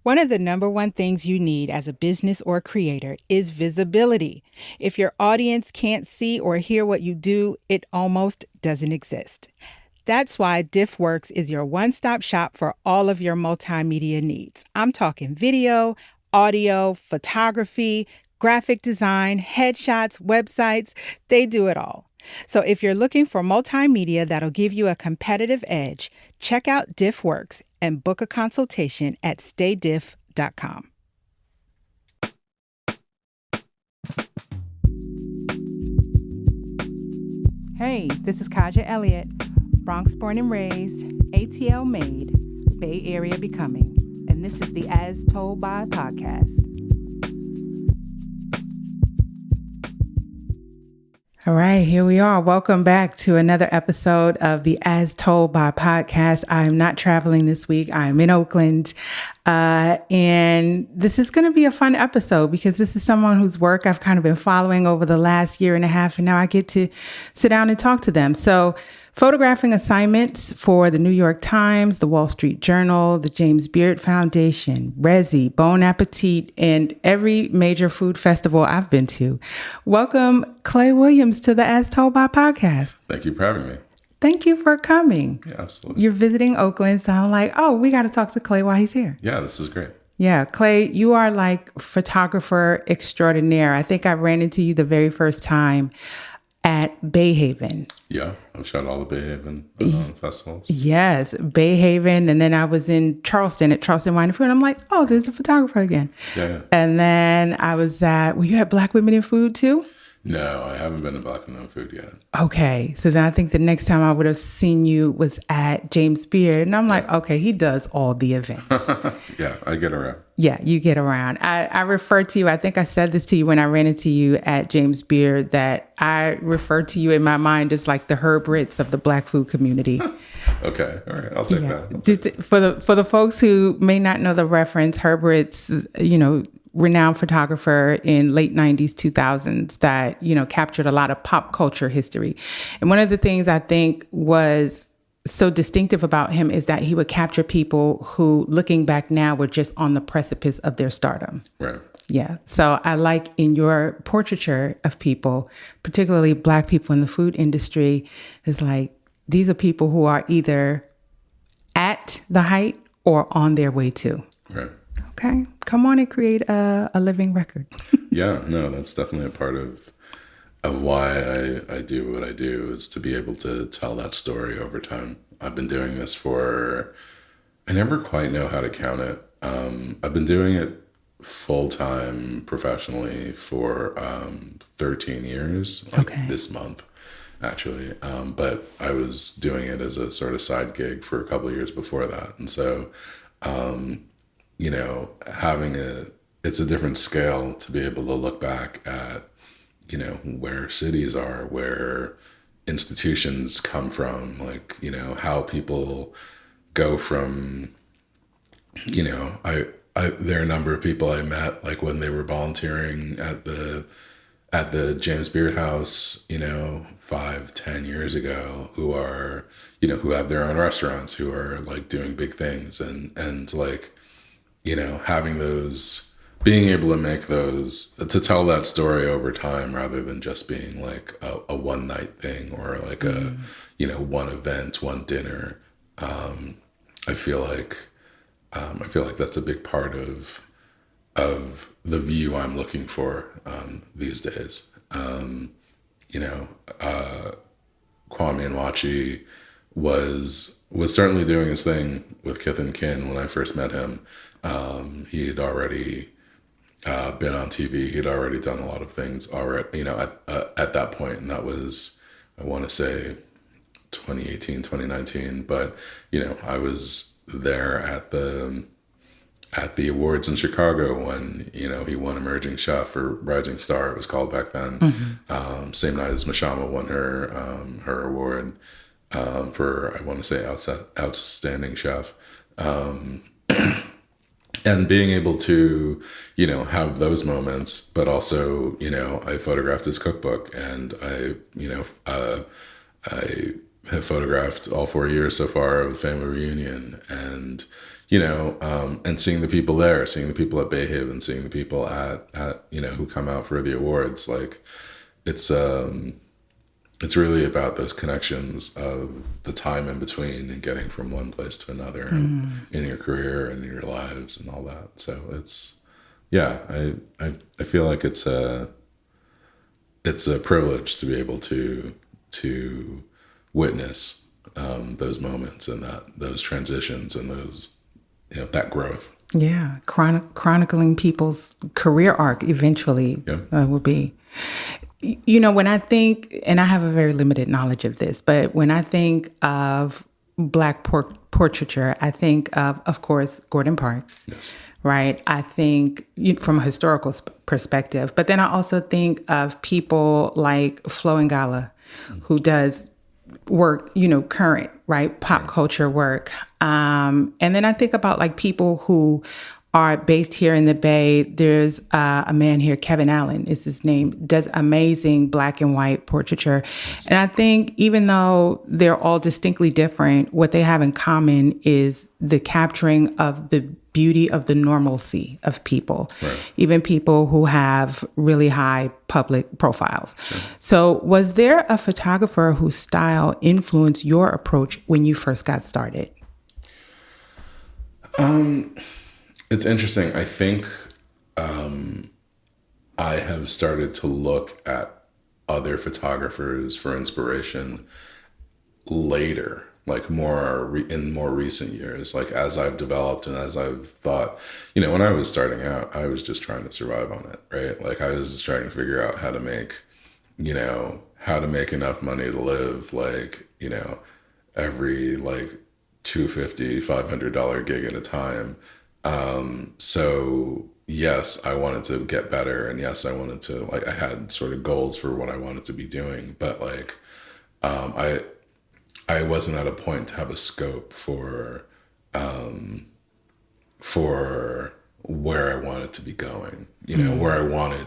One of the number one things you need as a business or creator is visibility. If your audience can't see or hear what you do, it almost doesn't exist. That's why DiffWorks is your one-stop shop for all of your multimedia needs. I'm talking video, audio, photography, graphic design, headshots, websites. They do it all. So if you're looking for multimedia that'll give you a competitive edge, check out DiffWorks and book a consultation at staydiff.com. Hey, this is Kahja Elliott, Bronx born and raised, ATL made, Bay Area becoming, and this is the As Told By podcast. All right, here we are. Welcome back to another episode of the As Told By podcast. I am not traveling this week. I am in Oakland. And this is going to be a fun episode because this is someone whose work I've kind of been following over the last year and a half, and now I get to sit down and talk to them. So photographing assignments for the New York Times, the Wall Street Journal, the James Beard Foundation, Resi, Bon Appetit, and every major food festival I've been to. Welcome, Clay Williams, to the As Told By podcast. Thank you for having me. Thank you for coming. Yeah, absolutely. You're visiting Oakland, so I'm like, oh, we got to talk to Clay while he's here. Yeah, this is great. Yeah, Clay, you are like photographer extraordinaire. I think I ran into you the very first time at Bay Haven. Yeah, I've shot all the Bay Haven festivals. Yes, Bay Haven. And then I was in Charleston at Charleston Wine and Food. I'm like, oh, there's a photographer again. Yeah. And then I was were you at Black Women in Food too? No, I haven't been to Black and Food yet. Okay. So then I think the next time I would have seen you was at James Beard. And I'm like, okay, he does all the events. Yeah, I get around. Yeah, you get around. I refer to you, I think I said this to you when I ran into you at James Beard, that I refer to you in my mind as like the Herb Ritz of the Black food community. Okay, all right, I'll take that. For the folks who may not know the reference, Herb Ritz, renowned photographer in late 90s, 2000s that, captured a lot of pop culture history. And one of the things I think was so distinctive about him is that he would capture people who, looking back now, were just on the precipice of their stardom. Right. Yeah. So I like in your portraiture of people, particularly Black people in the food industry, is like, these are people who are either at the height or on their way to. Right. Okay. Come on and create a living record. Yeah, no, that's definitely a part of why I do what I do, is to be able to tell that story over time. I've been doing this I never quite know how to count it. I've been doing it full-time professionally for 13 years, this month, actually. But I was doing it as a sort of side gig for a couple of years before that. And so, it's a different scale to be able to look back at, where cities are, where institutions come from, like, how people go from, there are a number of people I met, like when they were volunteering at the James Beard House, 5-10 years ago, who are, who have their own restaurants, who are like doing big things, and like, being able to make to tell that story over time, rather than just being like a one night thing, or like a, one event, one dinner. I feel like that's a big part of the view I'm looking for, these days. Kwame Nwachi was certainly doing his thing with Kith and Kin when I first met him. He had already been on TV. He'd already done a lot of things already, at that point. And that was, I want to say 2018, 2019. But, I was there at the awards in Chicago when, he won Emerging Chef, or Rising Star, it was called back then. Mm-hmm. Same night as Mashama won her award for, I want to say, Outstanding Chef. And being able to, have those moments, but also, I photographed his cookbook, and I have photographed all 4 years so far of the family reunion, and, and seeing the people there, seeing the people at Bayhaven, seeing the people at who come out for the awards. Like, it's it's really about those connections of the time in between and getting from one place to another in your career and in your lives and all that. So it's, yeah, I feel like it's a privilege to be able to witness those moments and those transitions and those, that growth. Yeah, chronicling people's career arc eventually will be. When I think, and I have a very limited knowledge of this, but when I think of Black portraiture, I think of course, Gordon Parks, Yes. right? I think from a historical perspective, but then I also think of people like Flo Ngala, who does work, current, right? Pop culture work. And then I think about like people who are based here in the Bay. There's a man here, Kevin Allen is his name, does amazing black and white portraiture. And I think even though they're all distinctly different, what they have in common is the capturing of the beauty of the normalcy of people, Right. even people who have really high public profiles. Sure. So was there a photographer whose style influenced your approach when you first got started? It's interesting. I think I have started to look at other photographers for inspiration later, like in more recent years, like as I've developed and as I've thought, when I was starting out, I was just trying to survive on it, right? Like I was just trying to figure out how to make enough money to live, like, every like $250, $500 gig at a time. So yes, I wanted to get better, and yes, I wanted to, like, I had sort of goals for what I wanted to be doing, but like, I wasn't at a point to have a scope for where I wanted to be going, where I wanted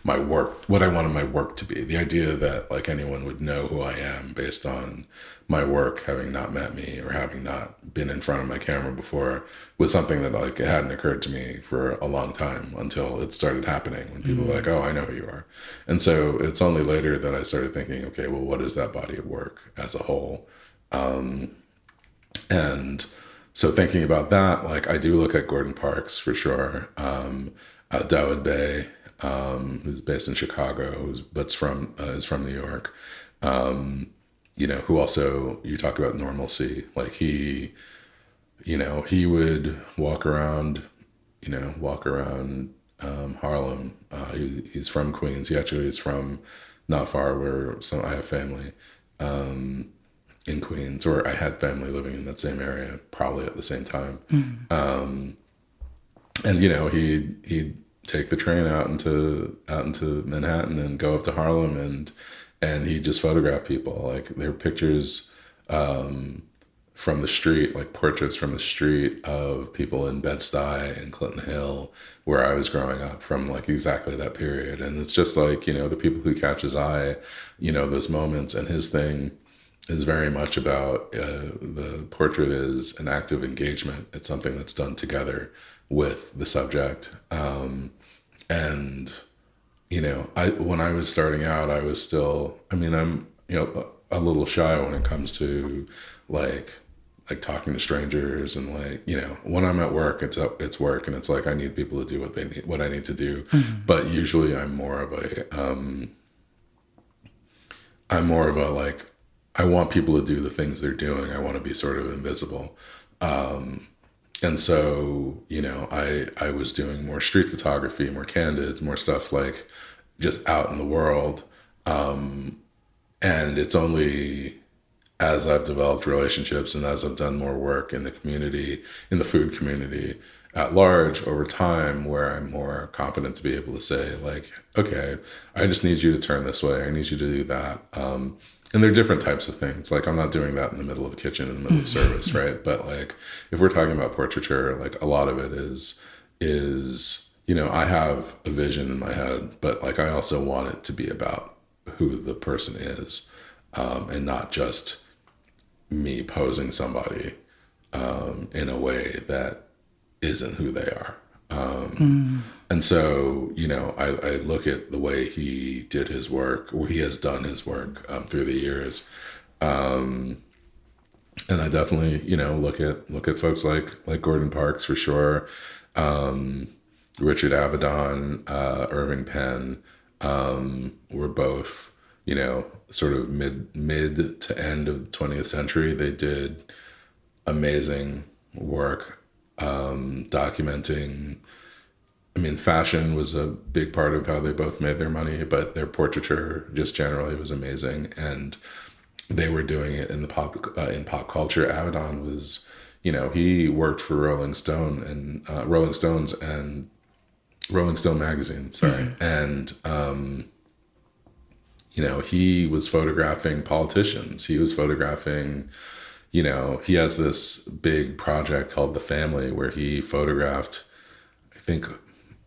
my work, what I wanted my work to be. The idea that like anyone would know who I am based on my work, having not met me or having not been in front of my camera before, was something that like it hadn't occurred to me for a long time until it started happening when people were like, oh, I know who you are. And so it's only later that I started thinking, okay, well, what is that body of work as a whole? And so thinking about that, like I do look at Gordon Parks for sure. Dawood Bey, who's based in Chicago, is from New York. Who also, you talk about normalcy, like he would walk around Harlem. He's from Queens. He actually is from not far where I have family. In Queens, or I had family living in that same area, probably at the same time. And he'd take the train out into Manhattan and go up to Harlem, and he'd just photograph people. Like there were pictures from the street, like portraits from the street of people in Bed-Stuy and Clinton Hill, where I was growing up, from like exactly that period. And it's just like, the people who catch his eye, those moments. And his thing is very much about the portrait is an act of engagement. It's something that's done together with the subject. And when I was starting out, I was still, I'm a little shy when it comes to like talking to strangers, and like, when I'm at work, it's work, and it's like I need people to do what I need to do. Mm-hmm. But usually I'm more of a like, I want people to do the things they're doing. I want to be sort of invisible. And so, I was doing more street photography, more candids, more stuff like just out in the world. And it's only as I've developed relationships and as I've done more work in the community, in the food community at large over time, where I'm more confident to be able to say like, okay, I just need you to turn this way. I need you to do that. And there are different types of things. Like I'm not doing that in the middle of the kitchen, in the middle of service, right? But like, if we're talking about portraiture, like a lot of it is, I have a vision in my head, but like, I also want it to be about who the person is, and not just me posing somebody, in a way that isn't who they are. And so, I look at the way he did his work, or he has done his work through the years, and I definitely, look at folks like Gordon Parks for sure, Richard Avedon, Irving Penn, were both, sort of mid to end of the 20th century. They did amazing work documenting. I mean, fashion was a big part of how they both made their money, but their portraiture just generally was amazing, and they were doing it in pop culture. Avedon was, he worked for Rolling Stones and Rolling Stone magazine. Sorry, and he was photographing politicians. He was photographing. He has this big project called The Family where he photographed, I think,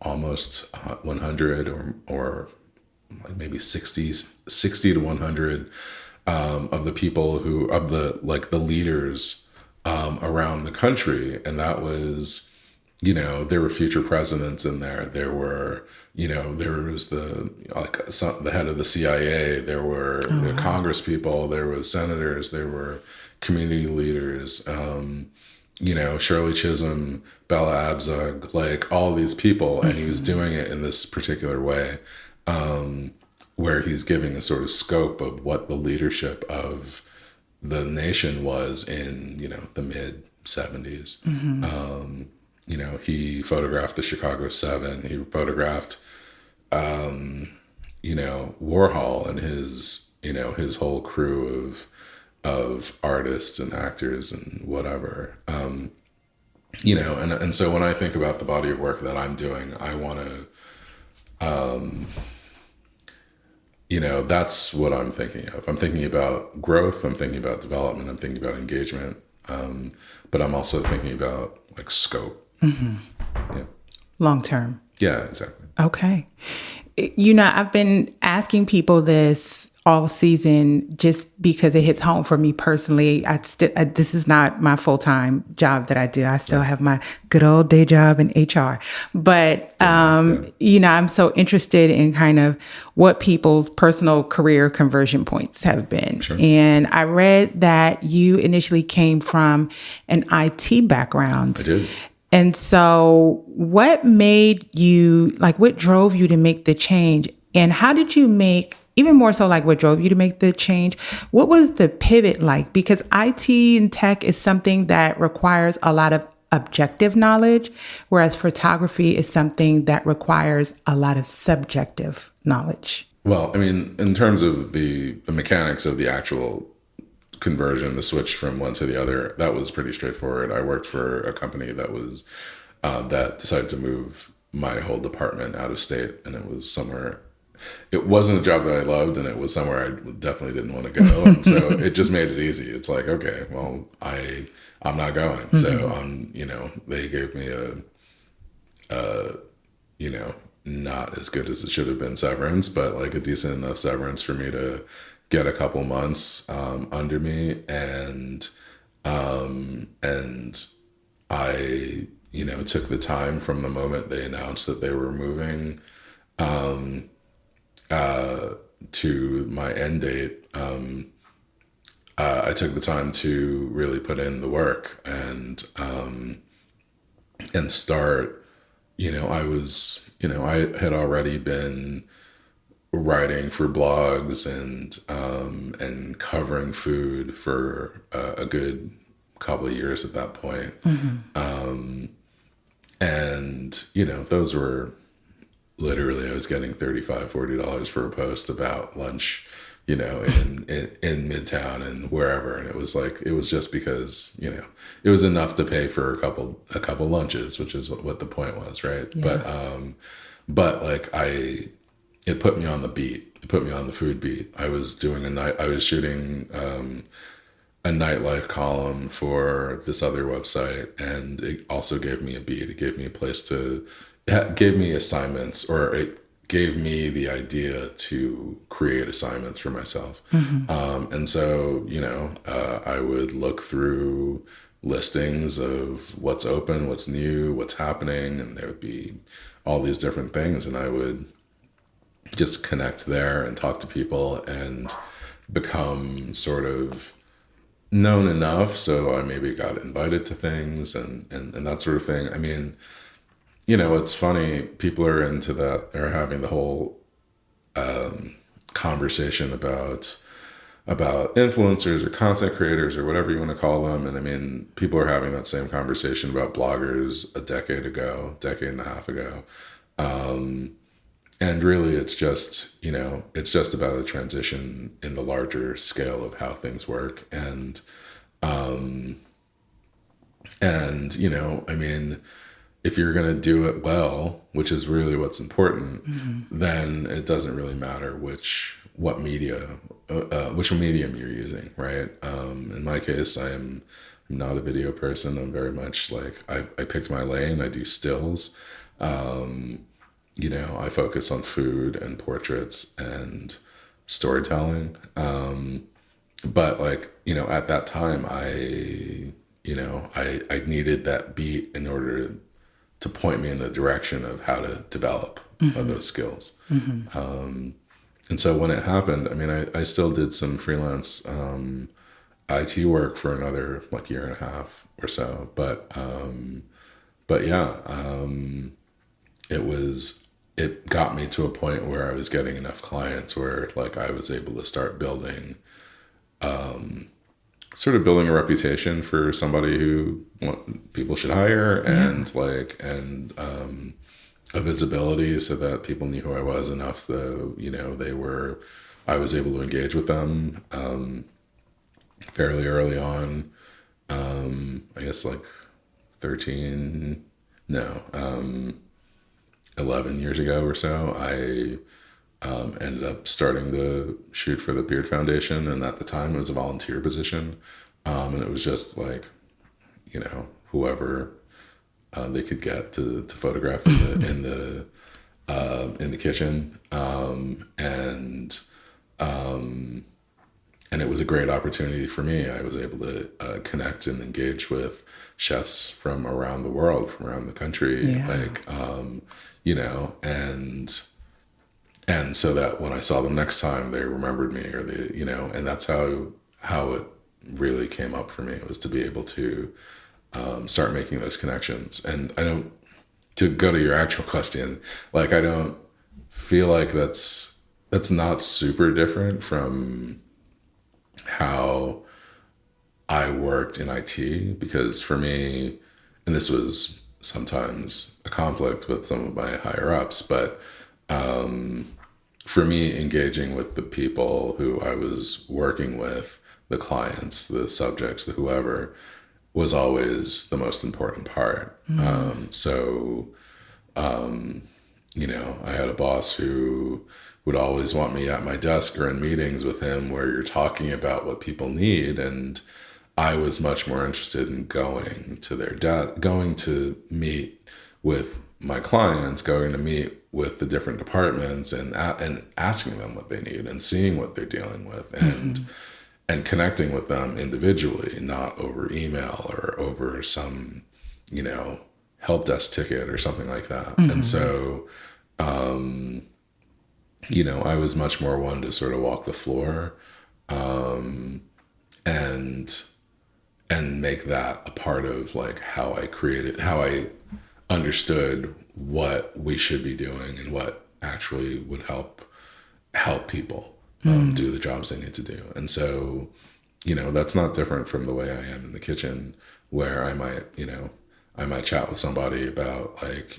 almost 100 or like maybe 60 to 100 of the people the leaders around the country. And that was, there were future presidents in there. There were, there was the head of the CIA. There were the Congress people. There was senators. There were community leaders. Shirley Chisholm, Bella Abzug, like all these people. And he was doing it in this particular way, where he's giving a sort of scope of what the leadership of the nation was in, the mid 70s. He photographed the Chicago 7. He photographed, Warhol and his whole crew of artists and actors and whatever. And so when I think about the body of work that I'm doing, I want to, that's what I'm thinking of. I'm thinking about growth. I'm thinking about development. I'm thinking about engagement. But I'm also thinking about like scope. Yeah. Long term. Yeah, exactly. Okay. I've been asking people this all season just because it hits home for me personally. This is not my full-time job that I do. I still have my good old day job in HR. But, I'm so interested in kind of what people's personal career conversion points have been. Sure. And I read that you initially came from an IT background. I did. And so what drove you to make the change? And how did you even more so, like what drove you to make the change? What was the pivot like? Because IT and tech is something that requires a lot of objective knowledge, whereas photography is something that requires a lot of subjective knowledge. Well, I mean, in terms of the mechanics of the actual conversion, the switch from one to the other, that was pretty straightforward. I worked for a company that was that decided to move my whole department out of state, and it was somewhere. It wasn't a job that I loved, and it was somewhere I definitely didn't want to go. And so it just made it easy. It's like, okay, well, I'm not going. So they gave me a not as good as it should have been severance, but like a decent enough severance for me to get a couple months under me, and I took the time from the moment they announced that they were moving to my end date. I took the time to really put in the work and start. I had already been writing for blogs and covering food for a good couple of years at that point. And those were literally, I was getting $35-40 for a post about lunch, in Midtown and wherever. And it was just because, it was enough to pay for a couple lunches, which is what the point was. Right. Yeah. But like it put me on the beat. It put me on the food beat. I was shooting a nightlife column for this other website, and it also gave me a beat. It gave me a place it gave me assignments, or it gave me the idea to create assignments for myself. And so, I would look through listings of what's open, what's new, what's happening, and there would be all these different things, and I would just connect there and talk to people and become sort of known enough so I maybe got invited to things and that sort of thing. I mean, it's funny, people are into that, are having the whole conversation about influencers or content creators or whatever you want to call them. And I mean, people are having that same conversation about bloggers a decade and a half ago. And really it's just, it's just about a transition in the larger scale of how things work. I mean, if you're going to do it well, which is really what's important, then it doesn't really matter which medium you're using, right? In my case, I'm not a video person. I'm very much like, I picked my lane. I do stills. I focus on food and portraits and storytelling. But like, at that time, I needed that beat in order to point me in the direction of how to develop those skills. And so when it happened, I mean, I still did some freelance IT work for another like year and a half or so. But yeah, it got me to a point where I was getting enough clients where like I was able to start building a reputation for somebody who people should hire, and a visibility so that people knew who I was enough that, I was able to engage with them fairly early on. I guess like 11 years ago or so, I ended up starting the shoot for the Beard Foundation. And at the time it was a volunteer position. And it was just like, whoever they could get to photograph in the kitchen. And it was a great opportunity for me. I was able to connect and engage with chefs from around the world, from around the country, and so that when I saw them next time, they remembered me, or and that's how it really came up for me. It was to be able to start making those connections. And to go to your actual question, like, I don't feel like that's not super different from how I worked in IT, because for me, and this was sometimes a conflict with some of my higher ups, but for me, engaging with the people who I was working with, the clients, the subjects, the whoever, was always the most important part. I had a boss who would always want me at my desk or in meetings with him where you're talking about what people need. And I was much more interested in going to their desk, going to meet with my clients, going to meet with the different departments and asking them what they need and seeing what they're dealing with, and connecting with them individually, not over email or over some, help desk ticket or something like that. And so, I was much more one to sort of walk the floor, and make that a part of like how I understood what we should be doing and what actually would help people do the jobs they need to do. And so, that's not different from the way I am in the kitchen, where I might chat with somebody about, like,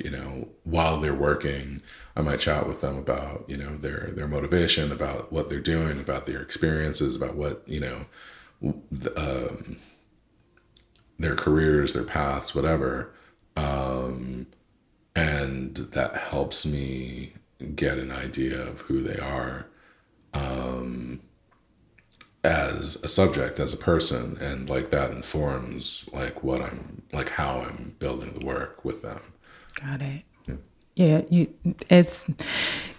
while they're working, I might chat with them about, their motivation, about what they're doing, about their experiences, about what, their careers, their paths, whatever. And that helps me get an idea of who they are, as a subject, as a person, and like that informs like how I'm building the work with them. Got it. Yeah, you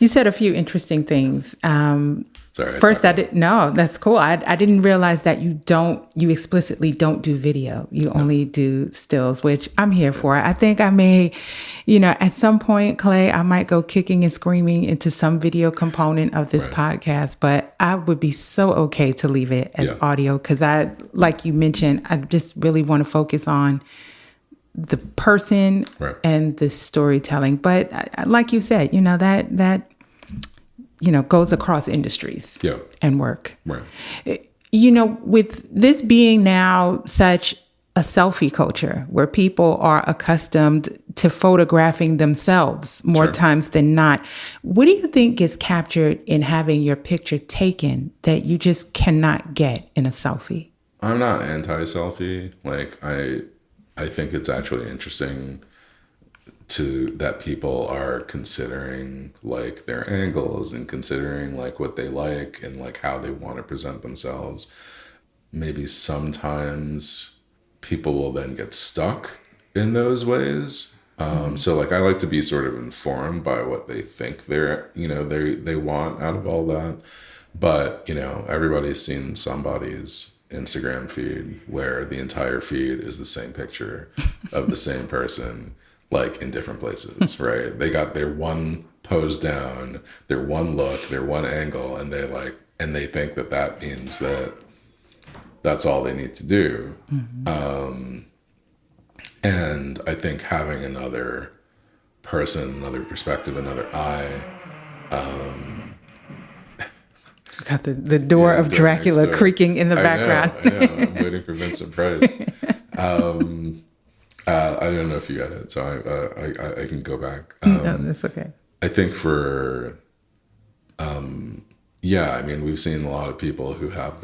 said a few interesting things. So Sorry. First, I didn't. No, that's cool. I didn't realize that you explicitly don't do video. You only do stills, which I'm here for. I think I may, at some point, Clay, I might go kicking and screaming into some video component of this podcast, but I would be so okay to leave it as audio because like you mentioned, I just really want to focus on the person and the storytelling. But like you said, that goes across industries and work. Right. With this being now such a selfie culture where people are accustomed to photographing themselves more times than not, what do you think gets captured in having your picture taken that you just cannot get in a selfie? I'm not anti-selfie. Like, I think it's actually interesting that people are considering like their angles and considering like what they like and like how they want to present themselves. Maybe sometimes people will then get stuck in those ways. So like I like to be sort of informed by what they think they want out of all that. But everybody's seen somebody's Instagram feed where the entire feed is the same picture of the same person, like in different places, right? They got their one pose down, their one look, their one angle, and they think that means that that's all they need to do. And I think having another person, another perspective, another eye. Got the door of Dracula creaking in the background. I know. I'm waiting for Vincent Price. I don't know if you got it, so I can go back. No, that's okay. I think we've seen a lot of people who have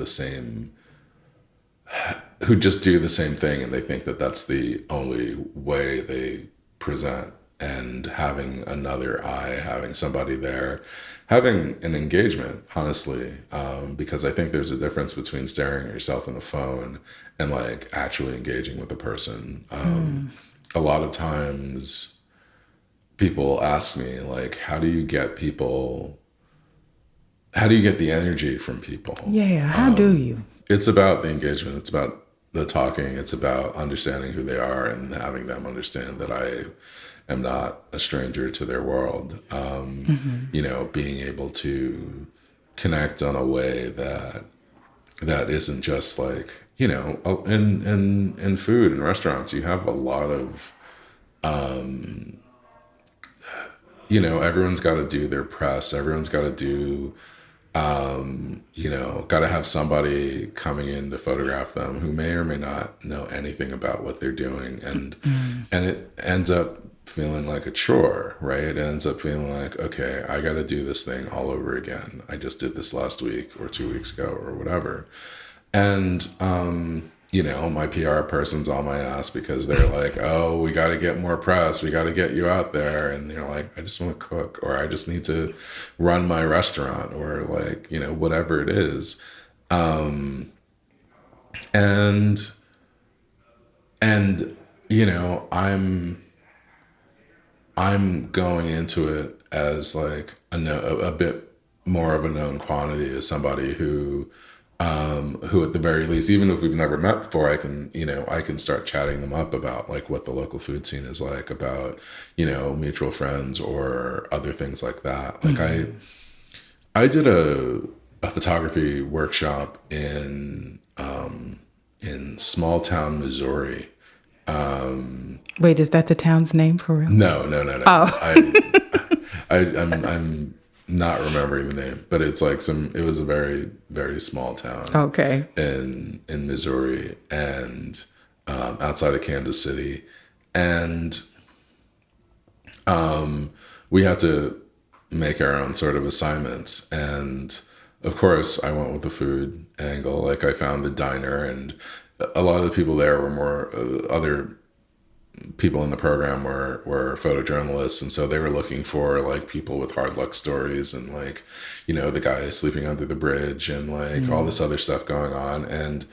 who just do the same thing, and they think that that's the only way they present. And having another eye, having somebody there, having an engagement, honestly, because I think there's a difference between staring at yourself in the phone and like actually engaging with the person. A lot of times people ask me like, how do you get the energy from people? Yeah. How do you? It's about the engagement. It's about the talking. It's about understanding who they are and having them understand that I am not a stranger to their world. Being able to connect on a way that isn't just like, in food and restaurants, you have a lot of, everyone's got to do their press. Everyone's got to do, got to have somebody coming in to photograph them who may or may not know anything about what they're doing. And it ends up feeling like a chore, right? It ends up feeling like, okay, I got to do this thing all over again. I just did this last week or 2 weeks ago or whatever. And, my PR person's on my ass because they're like, oh, we got to get more press. We got to get you out there. And they're like, I just want to cook, or I just need to run my restaurant, or like, whatever it is. I'm going into it as like a bit more of a known quantity, as somebody who at the very least, even if we've never met before, I can start chatting them up about like what the local food scene is like, about, mutual friends or other things like that. Like I did a photography workshop in small town Missouri. Wait, is that the town's name for real? No. Oh. I'm not remembering the name, but it's like it was a very, very small town. Okay. In Missouri, and outside of Kansas City. And we had to make our own sort of assignments. And of course, I went with the food angle. Like I found the diner, and a lot of the people there were more other people in the program were photojournalists, and so they were looking for like people with hard luck stories, and like, the guy sleeping under the bridge, and like all this other stuff going on. And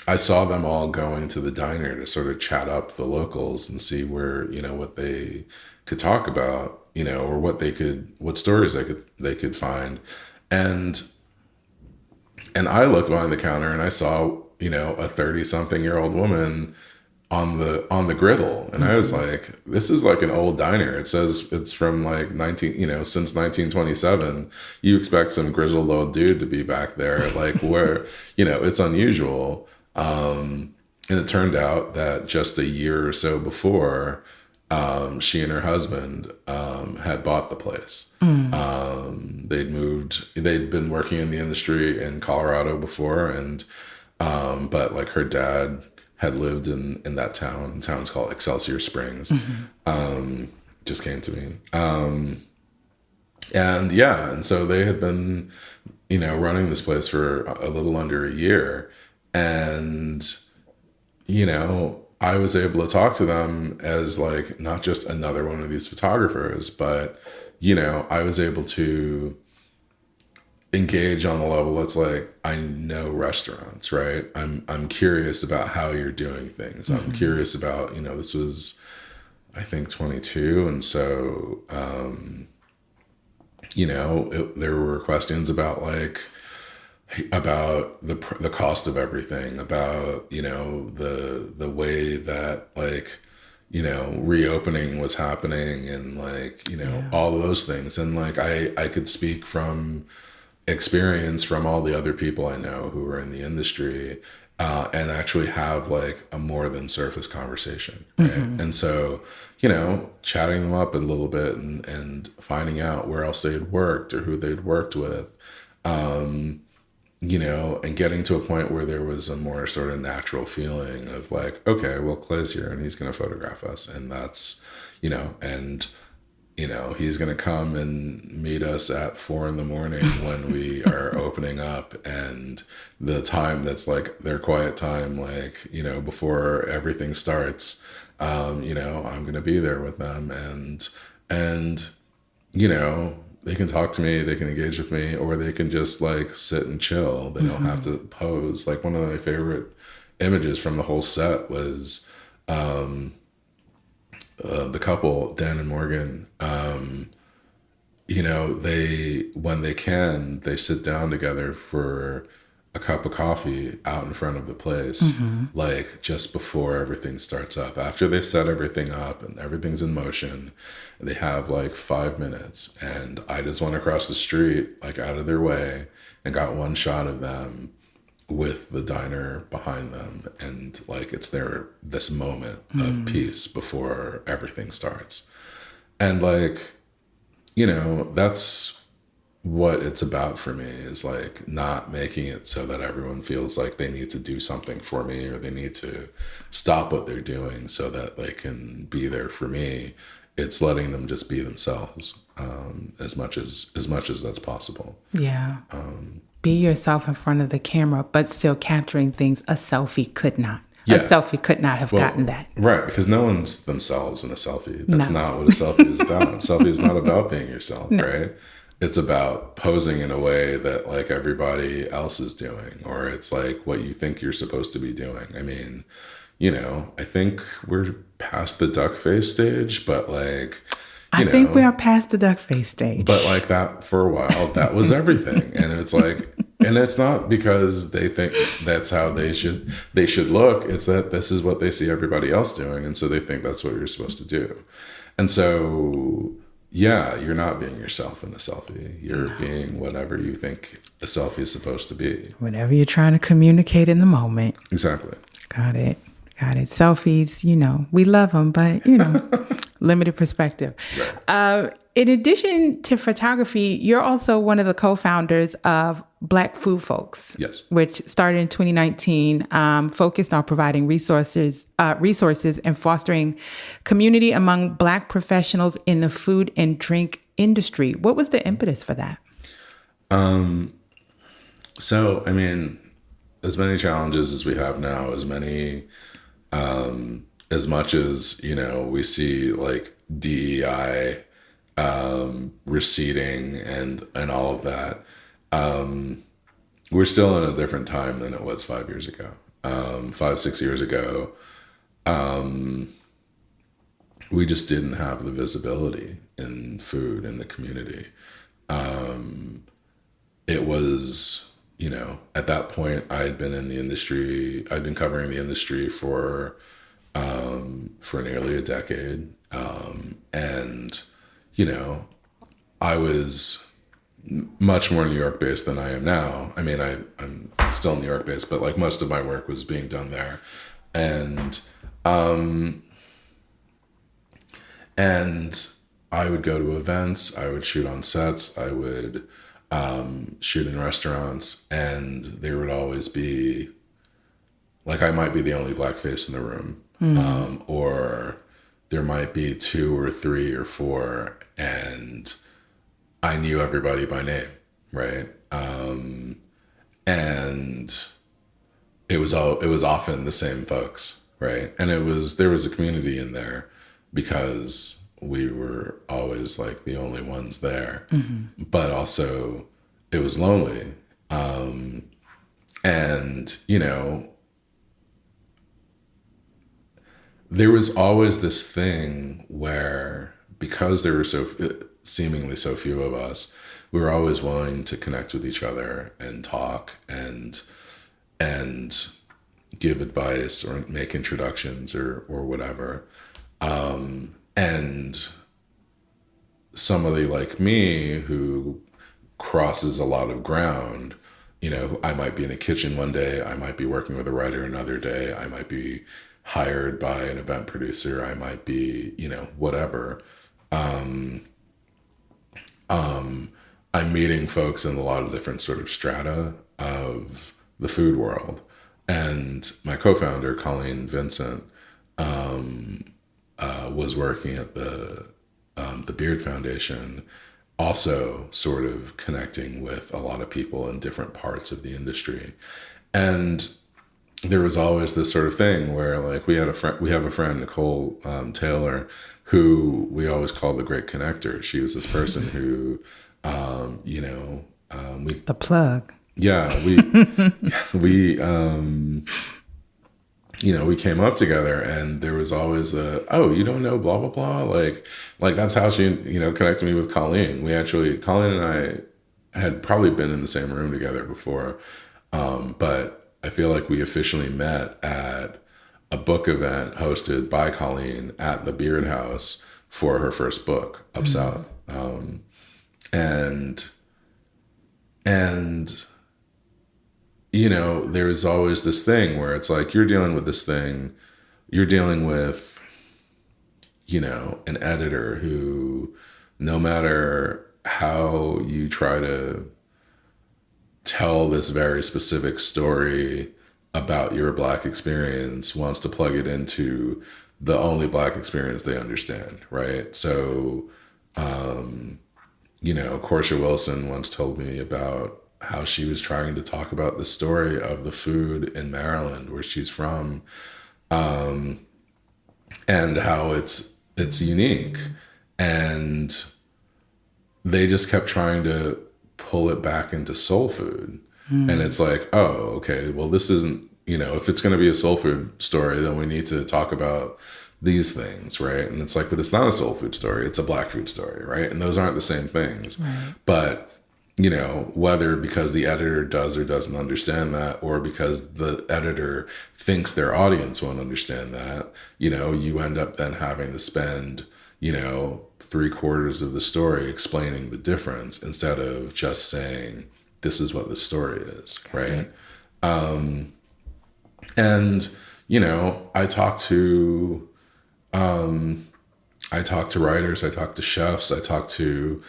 I saw them all going to the diner to sort of chat up the locals and see where, what they could talk about, or what stories they could find. And I looked behind the counter and I saw, you know, a 30-something-year-old woman on the griddle. And I was like, this is like an old diner. It says it's from like since 1927. You expect some grizzled old dude to be back there, like where, you know, it's unusual. And it turned out that just a year or so before, she and her husband had bought the place. They'd been working in the industry in Colorado before, and but like her dad had lived in that town. The town's called Excelsior Springs. Just came to me. And so they had been, you know, running this place for a little under a year. And, you know, I was able to talk to them as like not just another one of these photographers, but, you know, I was able to engage on the level that's like, I know restaurants, right? I'm curious about how you're doing things. I'm curious about, you know, this was, I think 22. And so, you know, there were questions about like, about the cost of everything, about, you know, the way that like, you know, reopening was happening, and like, you know, all of those things. And like, I could speak from experience from all the other people I know who are in the industry, and actually have like a more than surface conversation, right? And so, you know, chatting them up a little bit and finding out where else they had worked or who they'd worked with, you know, and getting to a point where there was a more sort of natural feeling of like, okay, well, Clay's here and he's going to photograph us, and that's, you know, and you know, he's going to come and meet us at 4 a.m. when we are opening up, and the time that's like their quiet time, like, you know, before everything starts, you know, I'm going to be there with them, and, you know, they can talk to me, they can engage with me, or they can just like sit and chill. They don't have to pose. Like one of my favorite images from the whole set was, the couple, Dan and Morgan, you know, when they sit down together for a cup of coffee out in front of the place, like just before everything starts up. After they've set everything up and everything's in motion, they have like 5 minutes, and I just went across the street, like out of their way, and got one shot of them with the diner behind them, and like it's this moment of peace before everything starts. And like, you know, that's what it's about for me, is like not making it so that everyone feels like they need to do something for me, or they need to stop what they're doing so that they can be there for me. It's letting them just be themselves, as much as that's possible. Yeah. Be yourself in front of the camera, but still capturing things a selfie could not. Yeah. A selfie could not have gotten that. Right, because no one's themselves in a selfie. That's not what a selfie is about. A selfie is not about being yourself, right? It's about posing in a way that like everybody else is doing, or it's like what you think you're supposed to be doing. I mean, you know, I think we're past the duck face stage, but like, I think we are past the duck face stage. But like that for a while, that was everything. And it's like, and it's not because they think that's how they should look. It's that this is what they see everybody else doing. And so they think that's what you're supposed to do. And so, yeah, you're not being yourself in a selfie. You're being whatever you think a selfie is supposed to be. Whatever you're trying to communicate in the moment. Exactly. Got it. Selfies, you know, we love them, but, you know, limited perspective. Right. In addition to photography, you're also one of the co-founders of Black Food Folks. Yes. Which started in 2019, focused on providing resources and fostering community among Black professionals in the food and drink industry. What was the impetus for that? So, I mean, as many challenges as we have now, as much as, you know, we see like DEI receding and all of that, we're still in a different time than it was 5 years ago. 5-6 years ago, we just didn't have the visibility in food in the community. it was, at that point I had been in the industry. I'd been covering the industry for nearly a decade. And, you know, I was much more New York based than I am now. I mean, I'm still New York based, but like most of my work was being done there. And, and I would go to events, I would shoot on sets, I would shoot in restaurants, and there would always be, like, I might be the only black face in the room, or there might be two or three or four, and I knew everybody by name, right? And it was often the same folks, right? And there was a community in there because we were always like the only ones there, but also it was lonely. And there was always this thing where, because there were seemingly so few of us, we were always willing to connect with each other and talk and give advice or make introductions or whatever. And somebody like me who crosses a lot of ground, I might be in a kitchen one day, I might be working with a writer another day, I might be hired by an event producer, I might be, whatever. I'm meeting folks in a lot of different sort of strata of the food world. And my co-founder, Colleen Vincent, was working at the Beard Foundation, also sort of connecting with a lot of people in different parts of the industry. And there was always this sort of thing where, like, we have a friend, Nicole Taylor, who we always call the Great Connector. She was this person who, the plug. Yeah, we we came up together, and there was always oh, you don't know blah blah blah, like that's how she connected me with Colleen. Colleen and I had probably been in the same room together before, but I feel like we officially met at a book event hosted by Colleen at the Beard House for her first book, Up South. And there's always this thing where it's like, you're dealing with this thing, you're dealing with, an editor who, no matter how you try to tell this very specific story about your Black experience, wants to plug it into the only Black experience they understand, right? So, Portia Wilson once told me about how she was trying to talk about the story of the food in Maryland, where she's from, and how it's unique. And they just kept trying to pull it back into soul food. And it's like, oh, okay, well, this isn't, if it's going to be a soul food story, then we need to talk about these things, right? And it's like, but it's not a soul food story, it's a Black food story, right? And those aren't the same things. Right. But whether because the editor does or doesn't understand that, or because the editor thinks their audience won't understand that, you end up then having to spend, 3/4 of the story explaining the difference instead of just saying, this is what the story is, right? And, I talk to writers, I talk to chefs, I talk to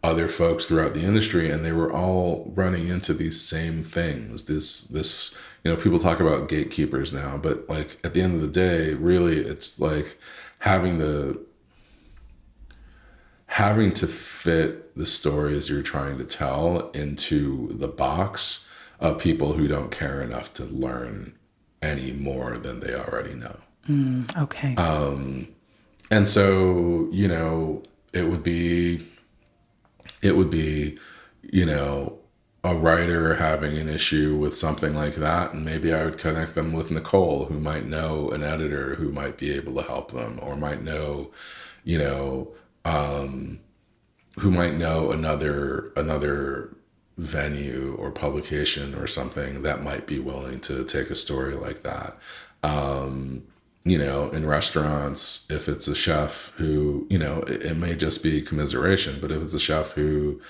other folks throughout the industry, and they were all running into these same things. This, people talk about gatekeepers now, but like at the end of the day, really, it's like having to fit the stories you're trying to tell into the box of people who don't care enough to learn any more than they already know. Okay. And so, it would be, a writer having an issue with something like that, and maybe I would connect them with Nicole, who might know an editor who might be able to help them, or might know, who might know another venue or publication or something that might be willing to take a story like that. In restaurants, if it's a chef who, it may just be commiseration, but if it's a chef who,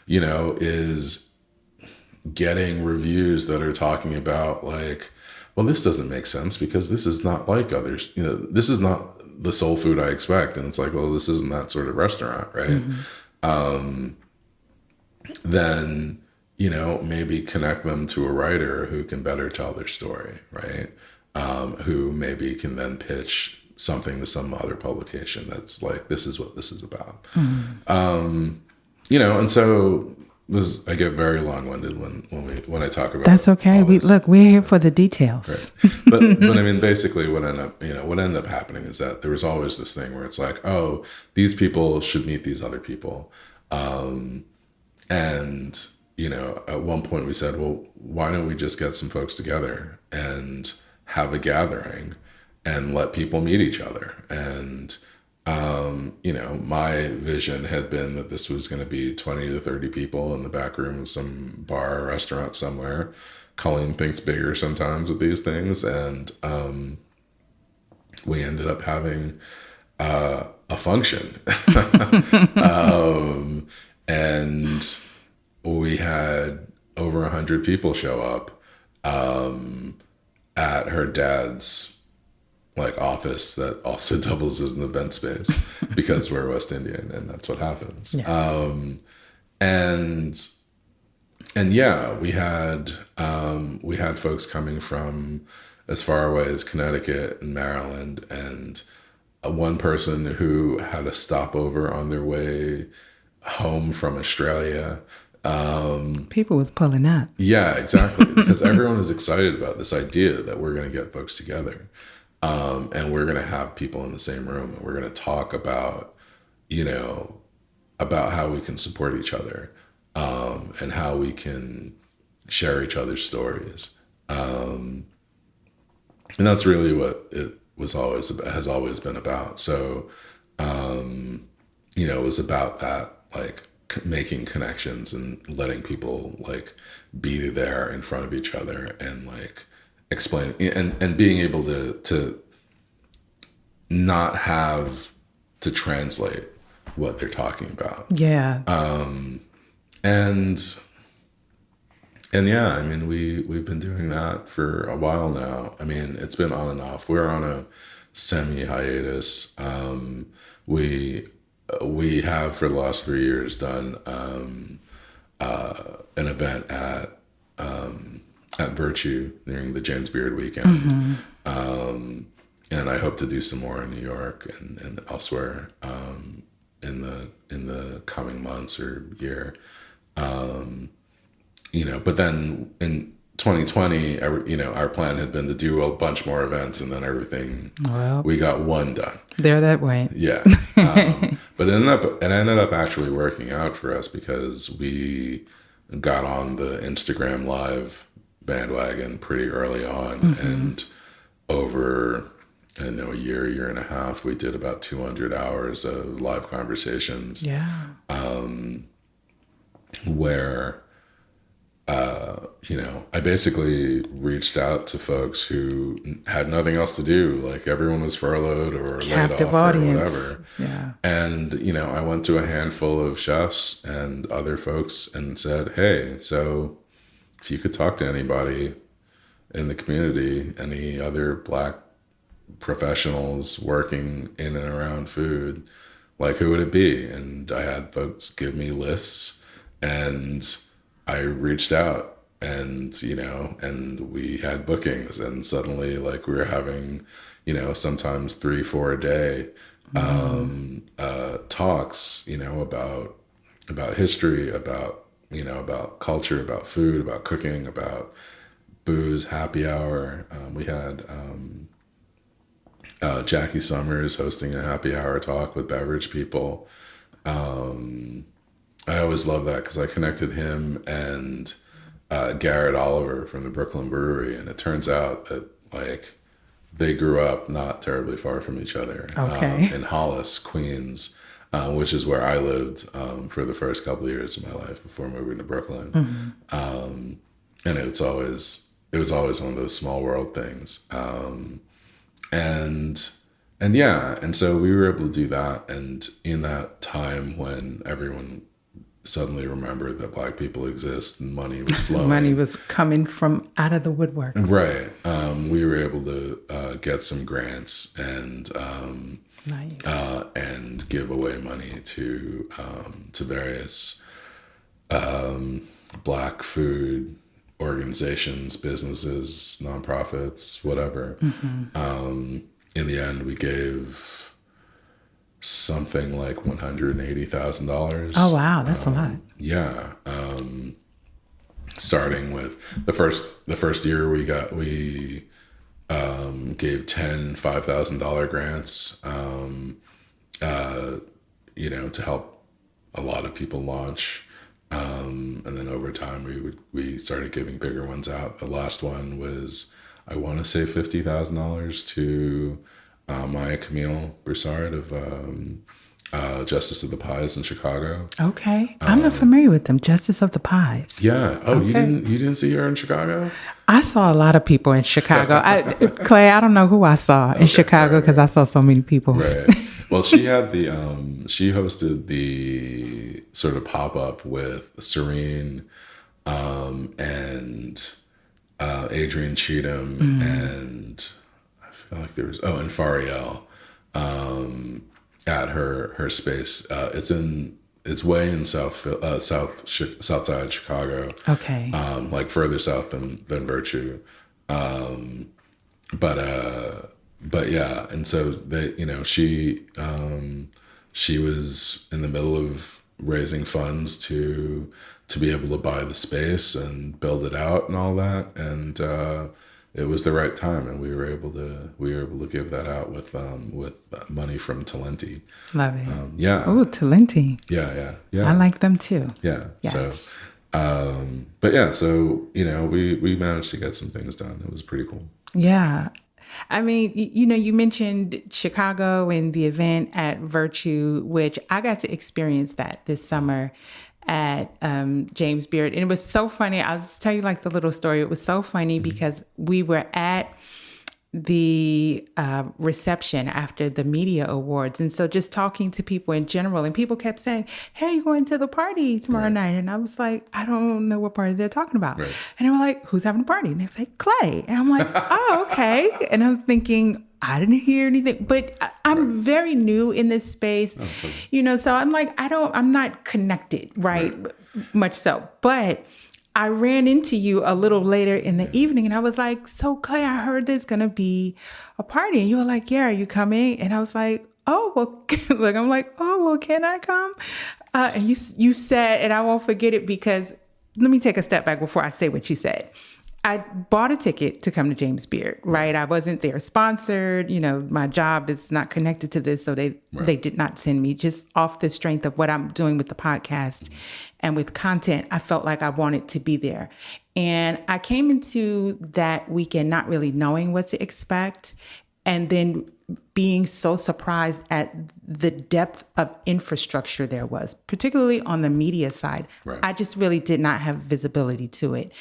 is getting reviews that are talking about like, well, this doesn't make sense because this is not like others, this is not the soul food I expect. And it's like, well, this isn't that sort of restaurant, right? Then, maybe connect them to a writer who can better tell their story, right? Who maybe can then pitch something to some other publication that's like, this is what this is about. And so I get very long-winded when I talk about that's okay. We're here for the details. Right. But I mean, basically what ended up happening is that there was always this thing where it's like, oh, these people should meet these other people. And, at one point we said, well, why don't we just get some folks together and have a gathering and let people meet each other? And, my vision had been that this was going to be 20 to 30 people in the back room of some bar or restaurant somewhere. Colleen thinks bigger sometimes with these things. And we ended up having a function. And we had over 100 people show up at her dad's office that also doubles as an event space because we're West Indian and that's what happens. Yeah. And yeah, we had folks coming from as far away as Connecticut and Maryland, and one person who had a stopover on their way home from Australia. People was pulling up. Yeah, exactly. Because everyone is excited about this idea that we're going to get folks together. And we're going to have people in the same room, and we're going to talk about, about how we can support each other, and how we can share each other's stories. And that's really what it has always been about. So, it was about that, making connections and letting people be there in front of each other and explain and being able to not have to translate what they're talking about. Yeah. And yeah, I mean, we've been doing that for a while now. I mean, it's been on and off. We're on a semi hiatus. We have for the last 3 years done an event at Virtue during the James Beard weekend. And I hope to do some more in New York and elsewhere in the coming months or year. But then in 2020, our plan had been to do a bunch more events, and then we got one done. They're that way. Yeah. But it ended up actually working out for us because we got on the Instagram Live bandwagon pretty early on, and over a year and a half, we did about 200 hours of live conversations. Yeah. Where I basically reached out to folks who had nothing else to do. Everyone was furloughed or captive laid off audience. Or whatever. Yeah. And, I went to a handful of chefs and other folks and said, hey, so if you could talk to anybody in the community, any other Black professionals working in and around food, who would it be? And I had folks give me lists, and I reached out, and and we had bookings, and suddenly we were having sometimes 3-4 a day talks about history, about about culture, about food, about cooking, about booze, happy hour. We had Jackie Summers hosting a happy hour talk with beverage people. I always love that because I connected him and Garrett Oliver from the Brooklyn Brewery, and it turns out that they grew up not terribly far from each other. Okay. In Hollis, Queens. which is where I lived for the first couple of years of my life before moving to Brooklyn. And it was always one of those small world things. And yeah, and so we were able to do that. And in that time when everyone suddenly remembered that Black people exist and money was flowing, money was coming from out of the woodwork, right? We were able to get some grants and nice. And give away money to various Black food organizations, businesses, nonprofits, whatever. In the end, we gave something like $180,000. Oh wow, that's a lot. Yeah. Starting with the first year we gave 10 $5,000 grants, to help a lot of people launch. And then over time we started giving bigger ones out. The last one was, I want to say $50,000 to Maya Camille Broussard of Justice of the Pies in Chicago. Okay, I'm not familiar with them. Justice of the Pies. Yeah. Oh, okay. You didn't see her in Chicago? I saw a lot of people in Chicago. Clay, I don't know who I saw in Chicago because I saw so many people. Right. Well, she had she hosted the sort of pop up with Serene, and Adrian Cheatham, and I feel like there was and Fariel, at her space. It's way in south side Chicago. Okay. Like further south than Virtue. But yeah, and so she was in the middle of raising funds to be able to buy the space and build it out and all that, and it was the right time, and we were able to give that out with money from Talenti. Love it. Yeah. Oh, Talenti. Yeah. I like them too. Yeah. Yes. So, but yeah, so we managed to get some things done. It was pretty cool. Yeah. I mean, you mentioned Chicago and the event at Virtue, which I got to experience that this summer at James Beard. And it was so funny. I'll just tell you like the little story. It was so funny because we were at the reception after the media awards. And so just talking to people in general, and people kept saying, hey, you're going to the party tomorrow night. And I was like, I don't know what party they're talking about. Right. And they were like, who's having a party? And they was like, Clay. And I'm like, oh, okay. And I was thinking, I didn't hear anything, but I'm very new in this space, so I'm like, I'm not connected, right? Much so, but I ran into you a little later in the evening and I was like, so Clay, I heard there's going to be a party. And you were like, yeah, are you coming? And I was like, oh, well, can I come? And you said, and I won't forget it because let me take a step back before I say what you said. I bought a ticket to come to James Beard, right? I wasn't there sponsored. My job is not connected to this. So they did not send me, just off the strength of what I'm doing with the podcast and with content. I felt like I wanted to be there. And I came into that weekend not really knowing what to expect. And then being so surprised at the depth of infrastructure there was, particularly on the media side. Right. I just really did not have visibility to it.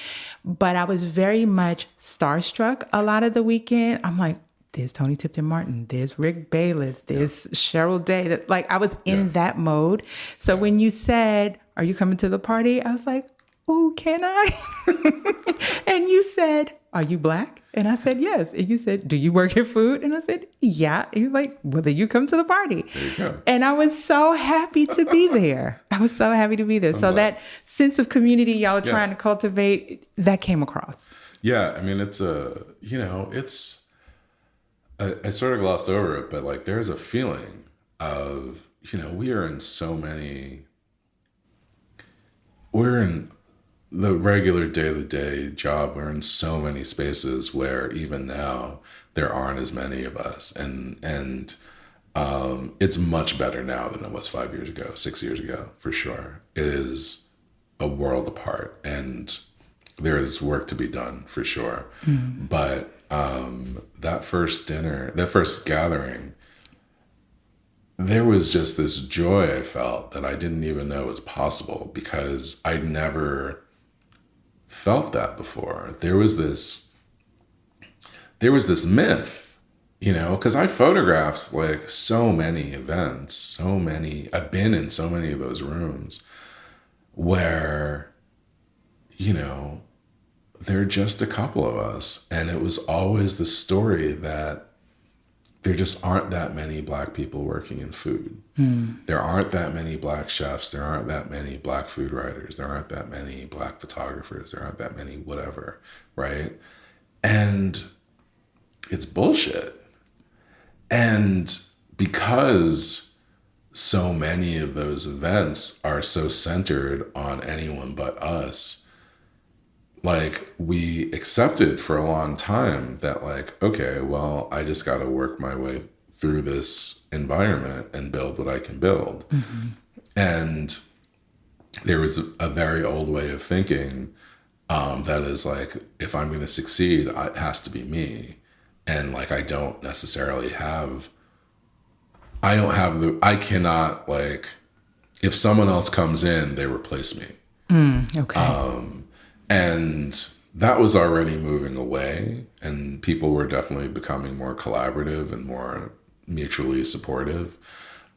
But I was very much starstruck a lot of the weekend. I'm like, there's Tony Tipton Martin, there's Rick Bayless, there's Cheryl Day. I was in that mode. So when you said, are you coming to the party? I was like, oh, can I? And you said, are you Black? And I said, yes. And you said, do you work in food? And I said, yeah. And you're like, well, then you come to the party. There you go. And I was so happy to be there. So that sense of community y'all are trying to cultivate, that came across. Yeah. I mean, I sort of glossed over it, but there's a feeling of, we're in the regular day-to-day job. We're in so many spaces where even now there aren't as many of us, and it's much better now than it was 5 years ago, 6 years ago, for sure. It is a world apart, and there is work to be done for sure. Mm-hmm. But that first gathering, there was just this joy I felt that I didn't even know was possible because I'd never felt that before. There was this myth, because I photographed like so many events, I've been in so many of those rooms where, there are just a couple of us. And it was always the story that there just aren't that many Black people working in food. There aren't that many Black chefs. There aren't that many Black food writers. There aren't that many Black photographers. There aren't that many whatever, right? And it's bullshit. And because so many of those events are so centered on anyone but us, like we accepted for a long time that like, okay, well, I just got to work my way through this environment and build what I can build. And there was a very old way of thinking that is like, if I'm going to succeed, it has to be me. And like, I cannot like, if someone else comes in, they replace me. Okay. And that was already moving away, and people were definitely becoming more collaborative and more mutually supportive.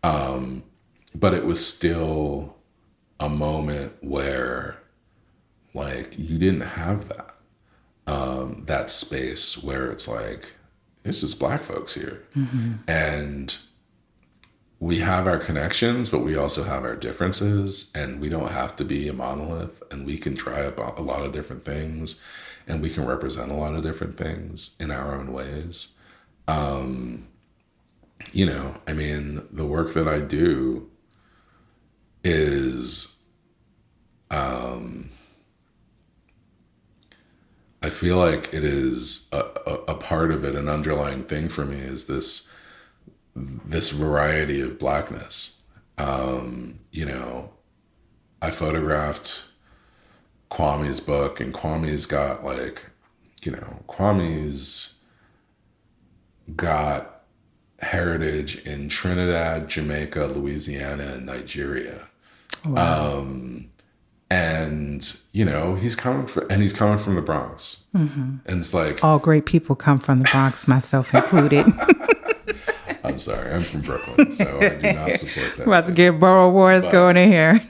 But it was still a moment where like you didn't have that space where it's like, it's just Black folks here. And we have our connections, but we also have our differences, and we don't have to be a monolith, and we can try a lot of different things, and we can represent a lot of different things in our own ways. I mean, the work that I do is, I feel like it is a part of it, an underlying thing for me is this variety of Blackness. I photographed Kwame's book, and Kwame's got heritage in Trinidad, Jamaica, Louisiana, and Nigeria. Wow. And he's coming from the Bronx. And it's like, All great people come from the Bronx, myself included. I'm sorry, I'm from Brooklyn, so I do not support that. About to get borough wars going in here.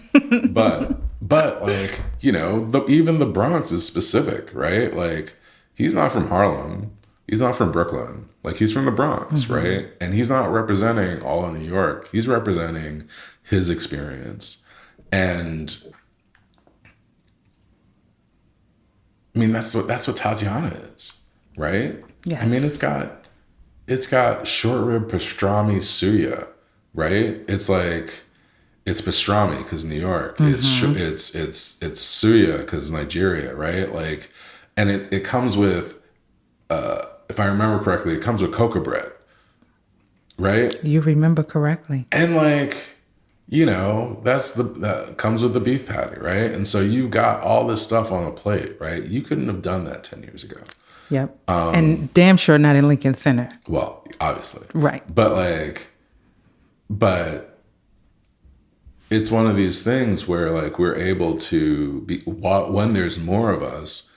but like, even the Bronx is specific, right? Like, he's not from Harlem, he's not from Brooklyn, like he's from the Bronx, right? And he's not representing all of New York. He's representing his experience. And I mean, that's what Tatiana is, right? Yes. I mean, it's got short rib pastrami suya, right? It's like, it's pastrami because New York. It's suya because Nigeria, right? Like, and it comes with, if I remember correctly, it comes with cocoa bread, right? You remember correctly. And like, that comes with the beef patty, right? And so you've got all this stuff on a plate, right? You couldn't have done that 10 years ago. Yep. And damn sure not in Lincoln Center. Well, obviously. Right. But it's one of these things where like we're able to be, when there's more of us,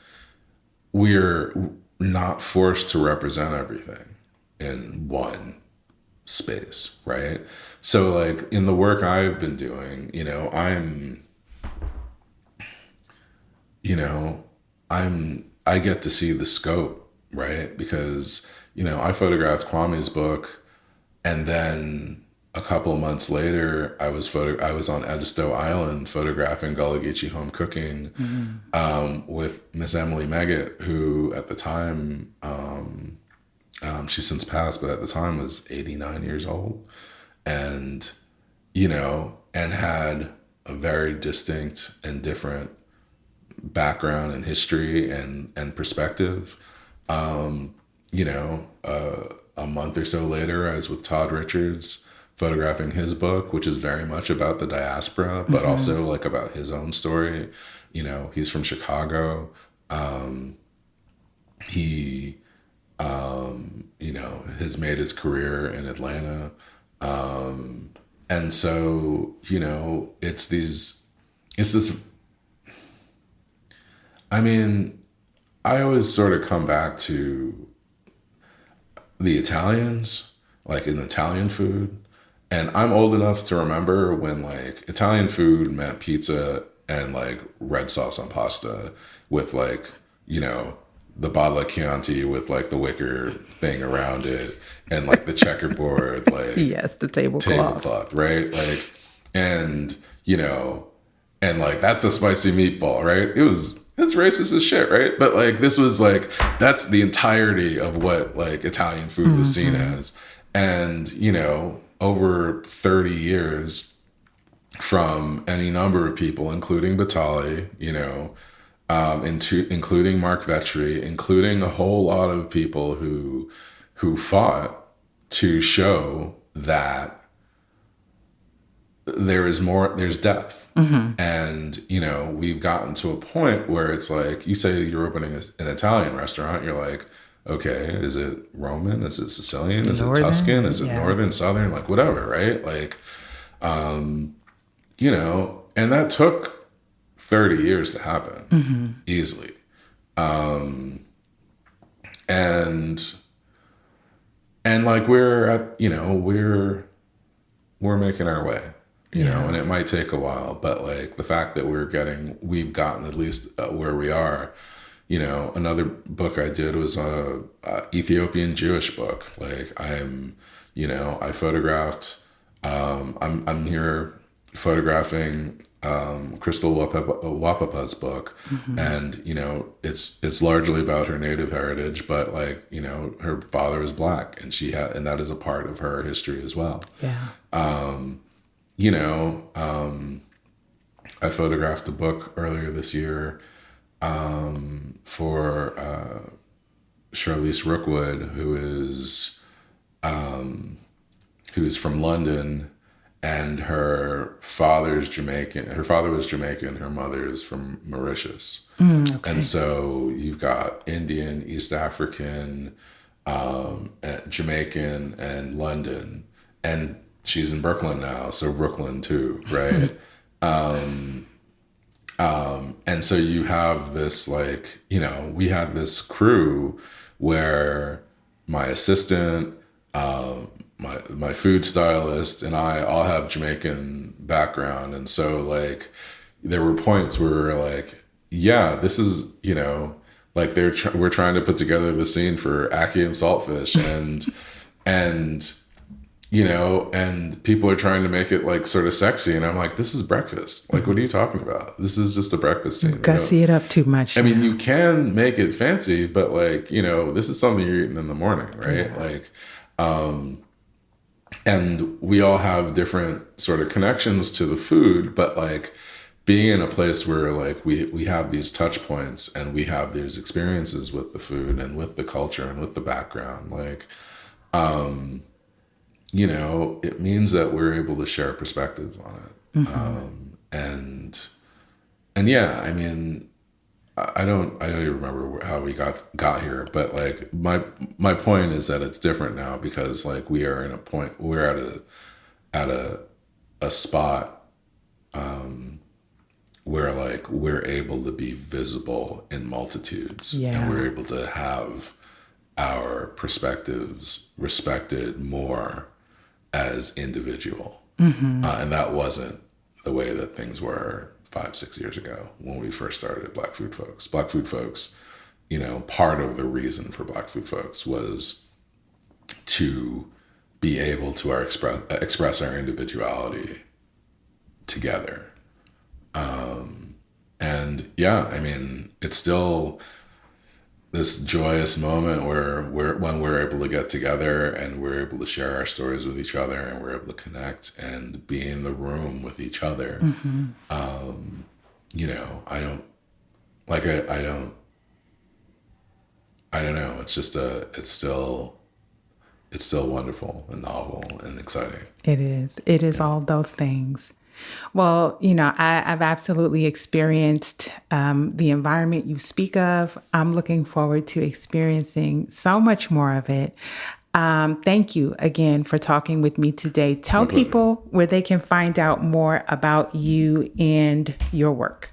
we're not forced to represent everything in one space, right? So like in the work I've been doing, I get to see the scope, right? Because, I photographed Kwame's book, and then a couple of months later, I was on Edisto Island photographing Gullah Geechee home cooking with Miss Emily Meggett, who at the time, she's since passed, but at the time was 89 years old, and and had a very distinct and different background and history and perspective. A month or so later, I was with Todd Richards photographing his book, which is very much about the diaspora, but also like about his own story. He's from Chicago. He has made his career in Atlanta. And so, it's this, I mean, I always sort of come back to the Italians, like in Italian food. And I'm old enough to remember when like Italian food meant pizza and like red sauce on pasta with like, you know, the bottle of Chianti with like the wicker thing around it and like the checkerboard, like Yes, the tablecloth. tablecloth, right? Like, and, and like that's a spicy meatball, right? It's racist as shit, right? But like this was like that's the entirety of what like Italian food was seen as. And, over 30 years from any number of people, including Batali, including Mark Vetri, including a whole lot of people who fought to show that there's depth. And, we've gotten to a point where it's like, you say you're opening an Italian restaurant, you're like, okay, is it Roman? Is it Sicilian? Is it Northern, Tuscan? Is it yeah. Northern, Southern? Like whatever, right? Like, and that took 30 years to happen easily. And, and like we're making our way. And it might take a while, but like the fact that we've gotten at least where we are, another book I did was a Ethiopian Jewish book. Like I photographed, I'm here photographing, Crystal Wapapa's book. And, it's largely about her native heritage, but like, her father is Black and that is a part of her history as well. Yeah. I photographed a book earlier this year for Charlize Rookwood, who is from London, and her father's Jamaican. Her father was Jamaican. Her mother is from Mauritius. Okay. And so you've got Indian, East African, Jamaican, and London, and she's in Brooklyn now, so Brooklyn too, right? And so you have this like, we had this crew where my assistant, my food stylist, and I all have Jamaican background, and so like there were points where we were like, yeah, this is like we're trying to put together the scene for ackee and saltfish, and and people are trying to make it like sort of sexy. And I'm like, this is breakfast. Like, what are you talking about? This is just a breakfast scene. Gussy it up too much. I mean, you can make it fancy, but like, this is something you're eating in the morning, right? Yeah. Like, and we all have different sort of connections to the food, but like being in a place where like we have these touch points and we have these experiences with the food and with the culture and with the background, like, it means that we're able to share perspectives on it. And yeah, I mean, I don't even remember how we got here, but like my point is that it's different now because like we're at a spot, where like we're able to be visible in multitudes, and we're able to have our perspectives respected more as individual. And that wasn't the way that things were 5-6 years ago when we first started Black Food Folks. Black Food Folks, part of the reason for Black Food Folks was to be able to express our individuality together. And yeah, I mean, it's still this joyous moment where when we're able to get together and we're able to share our stories with each other and we're able to connect and be in the room with each other. I don't know. It's still wonderful and novel and exciting. It is. It is all those things. Well, I've absolutely experienced the environment you speak of. I'm looking forward to experiencing so much more of it. Thank you again for talking with me today. Tell people where they can find out more about you and your work.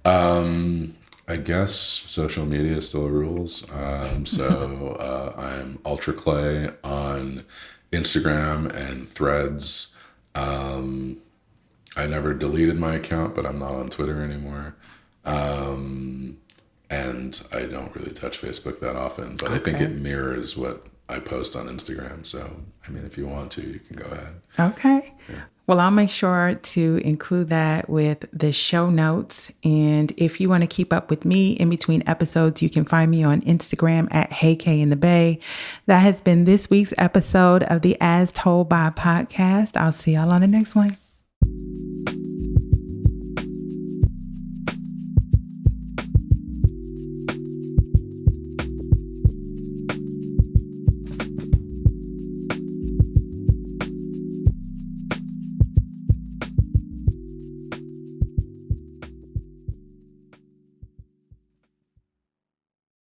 I guess social media still rules. I'm Ultra Clay on Instagram and Threads. I never deleted my account, but I'm not on Twitter anymore. And I don't really touch Facebook that often, but I think it mirrors what I post on Instagram. So, I mean, if you want to, you can go ahead. Okay. Well, I'll make sure to include that with the show notes. And if you want to keep up with me in between episodes, you can find me on Instagram at Hey K in the Bay. That has been this week's episode of the As Told by podcast. I'll see y'all on the next one.